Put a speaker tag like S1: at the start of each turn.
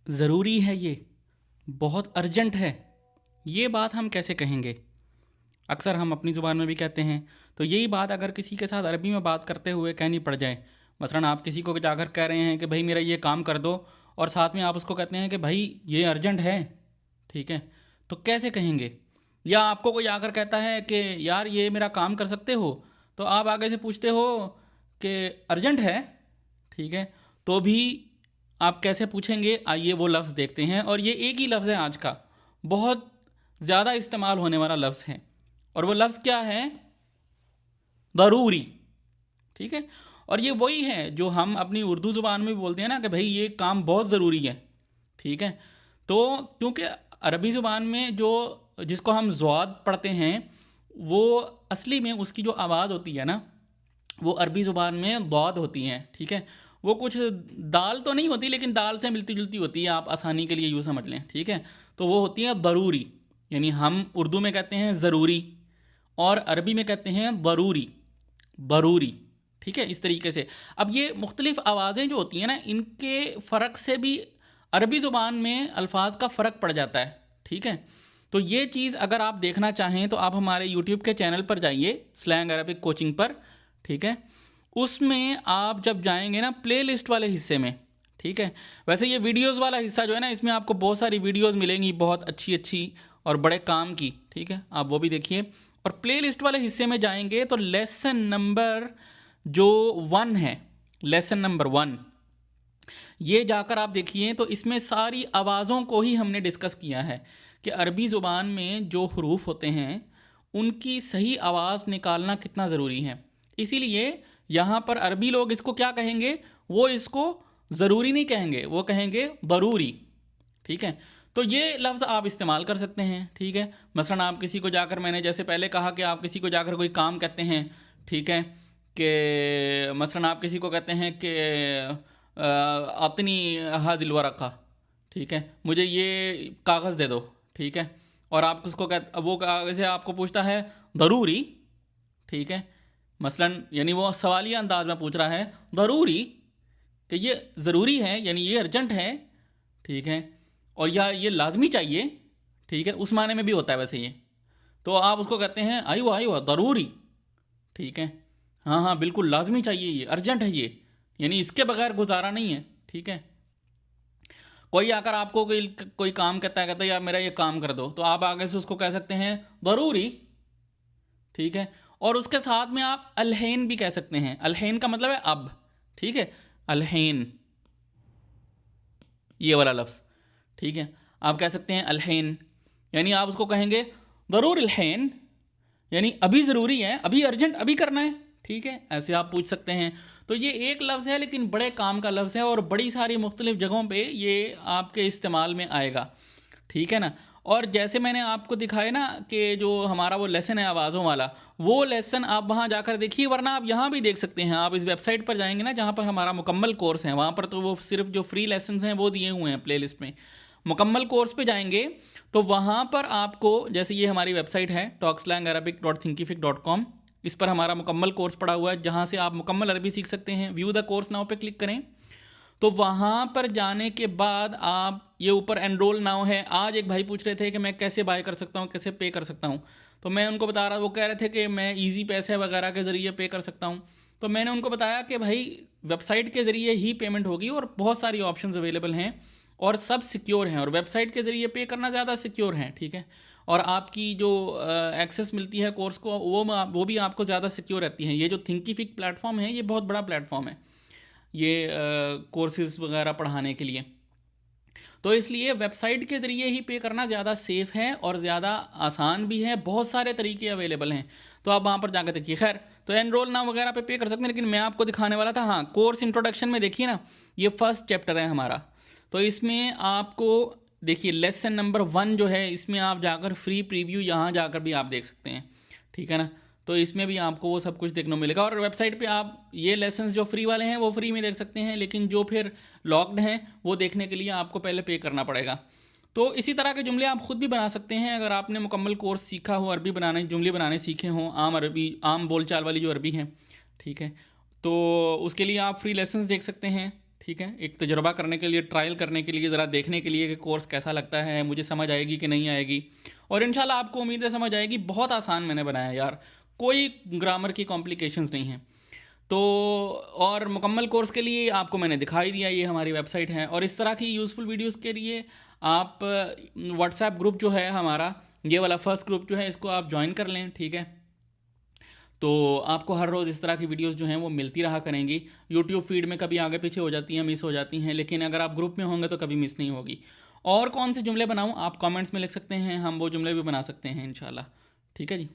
S1: ज़रूरी है ये, बहुत अर्जेंट है, ये बात हम कैसे कहेंगे? अक्सर हम अपनी ज़ुबान में भी कहते हैं। तो यही बात अगर किसी के साथ अरबी में बात करते हुए कहनी पड़ जाए, मसलन आप किसी को जाकर कह रहे हैं कि भाई मेरा ये काम कर दो, और साथ में आप उसको कहते हैं कि भाई ये अर्जेंट है, ठीक है, तो कैसे कहेंगे? या आपको कोई आकर कहता है कि यार ये मेरा काम कर सकते हो, तो आप आगे से पूछते हो कि अर्जेंट है, ठीक है, तो भी आप कैसे पूछेंगे? आइए वो लफ्ज़ देखते हैं। और ये एक ही लफ्ज़ है आज का, बहुत ज़्यादा इस्तेमाल होने वाला लफ्ज़ है, और वो लफ्ज़ क्या है? ज़रूरी, ठीक है। और ये वही है जो हम अपनी उर्दू ज़ुबान में भी बोलते हैं ना कि भाई ये काम बहुत ज़रूरी है, ठीक है। तो क्योंकि अरबी ज़ुबान में जो जिसको हम ज़्वाद पढ़ते हैं, वो असली में उसकी जो आवाज़ होती है ना, वो अरबी ज़ुबान में दौद होती हैं, ठीक है। वो कुछ दाल तो नहीं होती, लेकिन दाल से मिलती जुलती होती है, आप आसानी के लिए यूँ समझ लें, ठीक है। तो वो होती है ज़रूरी, यानी हम उर्दू में कहते हैं ज़रूरी, और अरबी में कहते हैं ज़रूरी, ज़रूरी, ठीक है, इस तरीके से। अब ये मुख्तलिफ़ आवाज़ें जो होती हैं ना, इनके फ़र्क से भी अरबी ज़ुबान में अल्फाज का फ़र्क पड़ जाता है, ठीक है। तो ये चीज़ अगर आप देखना चाहें तो आप हमारे यूट्यूब के चैनल पर जाइए, स्लैंग अरबिक कोचिंग पर, ठीक है। उसमें आप जब जाएंगे ना प्लेलिस्ट वाले हिस्से में, ठीक है। वैसे ये वीडियोस वाला हिस्सा जो है ना, इसमें आपको बहुत सारी वीडियोस मिलेंगी, बहुत अच्छी अच्छी और बड़े काम की, ठीक है, आप वो भी देखिए। और प्लेलिस्ट वाले हिस्से में जाएंगे तो लेसन नंबर जो 1 है, लेसन नंबर 1, ये जाकर आप देखिए, तो इसमें सारी आवाज़ों को ही हमने डिस्कस किया है कि अरबी ज़ुबान में जो हरूफ होते हैं उनकी सही आवाज़ निकालना कितना ज़रूरी है। इसीलिए यहाँ पर अरबी लोग इसको क्या कहेंगे? वो इसको ज़रूरी नहीं कहेंगे, वो कहेंगे ज़रूरी, ठीक है। तो ये लफ्ज़ आप इस्तेमाल कर सकते हैं, ठीक है। मसलन आप किसी को जाकर, मैंने जैसे पहले कहा कि आप किसी को जाकर कोई काम कहते हैं, ठीक है, कि मसलन आप किसी को कहते हैं कि अपनी हादिल वरक़ा, ठीक है, मुझे ये कागज़ दे दो, ठीक है। और आप उसको कह वो कागज़ से आपको पूछता है ज़रूरी, ठीक है, मसलन यानी वो सवालिया अंदाज में पूछ रहा है ज़रूरी, कि ये ज़रूरी है यानी ये अर्जेंट है, ठीक है, और या ये लाजमी चाहिए, ठीक है, उस माने में भी होता है वैसे ये। तो आप उसको कहते हैं आई हुआ ज़रूरी, ठीक है, हाँ हाँ बिल्कुल लाजमी चाहिए, ये अर्जेंट है ये, यानी इसके बगैर गुजारा नहीं है, ठीक है। कोई आकर आपको कोई कोई काम कहता है यार मेरा ये काम कर दो, तो आप आगे से उसको कह सकते हैं ज़रूरी, ठीक है। और उसके साथ में आप अलहैन भी कह सकते हैं। अलहैन का मतलब है अब, ठीक है, अलहैन, ये वाला लफ्ज़, ठीक है, आप कह सकते हैं अलहैन, यानी आप उसको कहेंगे ज़रूर अलहैन, यानी अभी ज़रूरी है, अभी अर्जेंट, अभी करना है, ठीक है, ऐसे आप पूछ सकते हैं। तो ये एक लफ्ज़ है लेकिन बड़े काम का लफ्ज़ है, और बड़ी सारी मुख्तलिफ़ जगहों पे ये आपके इस्तेमाल में आएगा, ठीक है ना। और जैसे मैंने आपको दिखाया ना कि जो हमारा वो लेसन है आवाज़ों वाला, वो लेसन आप वहाँ जाकर देखिए, वरना आप यहाँ भी देख सकते हैं। आप इस वेबसाइट पर जाएंगे ना जहाँ पर हमारा मुकम्मल कोर्स है, वहाँ पर तो वो सिर्फ जो फ्री लेसन हैं वो दिए हुए हैं प्लेलिस्ट में। मुकम्मल कोर्स पे जाएंगे तो वहाँ पर आपको, जैसे ये हमारी वेबसाइट है talkslangarabicthinkific.com, इस पर हमारा मुकम्मल कोर्स पड़ा हुआ है, जहाँ से आप मुकम्मल अरबी सीख सकते हैं। व्यू द कोर्स नाउ पे क्लिक करें, तो वहाँ पर जाने के बाद आप ये ऊपर एनरोल नाउ है। आज एक भाई पूछ रहे थे कि मैं कैसे बाय कर सकता हूँ, कैसे पे कर सकता हूँ, तो मैं उनको बता रहा, वो कह रहे थे कि मैं इजी पैसे वगैरह के ज़रिए पे कर सकता हूँ। तो मैंने उनको बताया कि भाई वेबसाइट के ज़रिए ही पेमेंट होगी, और बहुत सारी ऑप्शंस अवेलेबल हैं और सब सिक्योर हैं, और वेबसाइट के ज़रिए पे करना ज़्यादा सिक्योर है, ठीक है। और आपकी जो एक्सेस मिलती है कोर्स को, वो भी आपको ज़्यादा सिक्योर रहती है। ये जो थिंकिफिक प्लेटफॉर्म है, ये बहुत बड़ा प्लेटफॉर्म है ये कोर्सेज़ वगैरह पढ़ाने के लिए। तो इसलिए वेबसाइट के ज़रिए ही पे करना ज़्यादा सेफ़ है और ज़्यादा आसान भी है। बहुत सारे तरीके अवेलेबल हैं, तो आप वहाँ पर जाकर देखिए। खैर, तो एनरोल नाउ वगैरह पे कर सकते हैं, लेकिन मैं आपको दिखाने वाला था, हाँ, कोर्स इंट्रोडक्शन में देखिए ना, ये फर्स्ट चैप्टर है हमारा। तो इसमें आपको देखिए लेसन नंबर 1 जो है, इसमें आप जाकर फ्री प्रीव्यू यहाँ जाकर भी आप देख सकते हैं, ठीक है ना। तो इसमें भी आपको वो सब कुछ देखने को मिलेगा, और वेबसाइट पे आप ये लेसन्स जो फ्री वाले हैं वो फ्री में देख सकते हैं, लेकिन जो फिर लॉक्ड हैं वो देखने के लिए आपको पहले पे करना पड़ेगा। तो इसी तरह के जुमले आप खुद भी बना सकते हैं, अगर आपने मुकम्मल कोर्स सीखा हो, अरबी बनाने, जुमले बनाने सीखे हों, आम अरबी, आम बोलचाल वाली जो अरबी है, ठीक है। तो उसके लिए आप फ्री लेसन्स देख सकते हैं, ठीक है, एक तजुर्बा करने के लिए, ट्रायल करने के लिए, ज़रा देखने के लिए कि कोर्स कैसा लगता है, मुझे समझ आएगी कि नहीं आएगी। और इंशाल्लाह आपको उम्मीद है समझ आएगी। बहुत आसान मैंने बनाया यार, कोई ग्रामर की कॉम्प्लिकेशंस नहीं है। तो और मुकम्मल कोर्स के लिए आपको मैंने दिखाई दिया, ये हमारी वेबसाइट है। और इस तरह की यूज़फुल वीडियोस के लिए आप व्हाट्सएप ग्रुप जो है हमारा, ये वाला फर्स्ट ग्रुप जो है, इसको आप ज्वाइन कर लें, ठीक है। तो आपको हर रोज़ इस तरह की वीडियोस जो हैं वो मिलती रहा करेंगी। यूट्यूब फीड में कभी आगे पीछे हो जाती हैं, मिस हो जाती हैं, लेकिन अगर आप ग्रुप में होंगे तो कभी मिस नहीं होगी। और कौन से जुमले बनाऊँ आप कमेंट्स में लिख सकते हैं, हम वो जुमले भी बना सकते हैं इंशाल्लाह। ठीक है जी।